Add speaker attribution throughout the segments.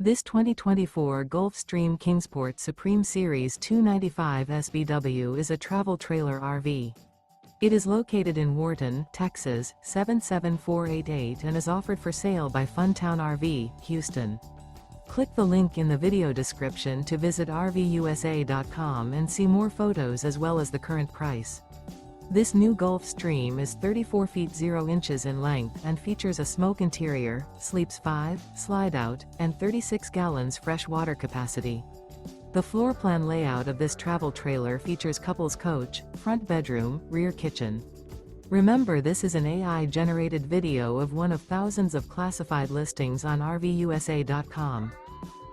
Speaker 1: This 2024 Gulfstream Kingsport Supreme Series 295 SBW is a travel trailer RV. It is located in Wharton, Texas, 77488 and is offered for sale by Funtown RV, Houston. Click the link in the video description to visit RVUSA.com and see more photos as well as the current price. This new Gulfstream is 34 feet 0 inches in length and features a smoke interior, sleeps 5, slide-out, and 36 gallons fresh water capacity. The floor plan layout of this travel trailer features couples coach, front bedroom, rear kitchen. Remember, this is an AI-generated video of one of thousands of classified listings on RVUSA.com.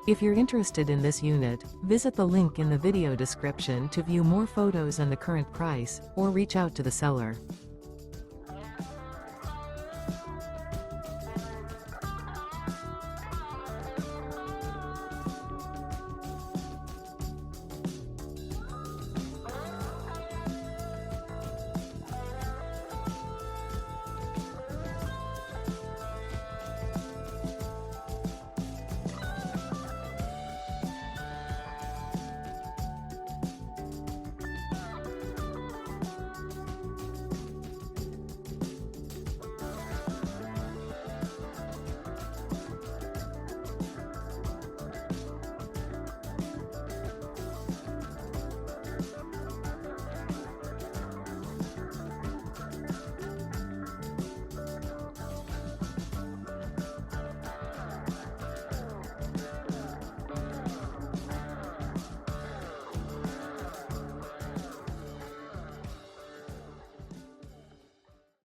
Speaker 1: If you're interested in this unit, visit the link in the video description to view more photos and the current price, or reach out to the seller.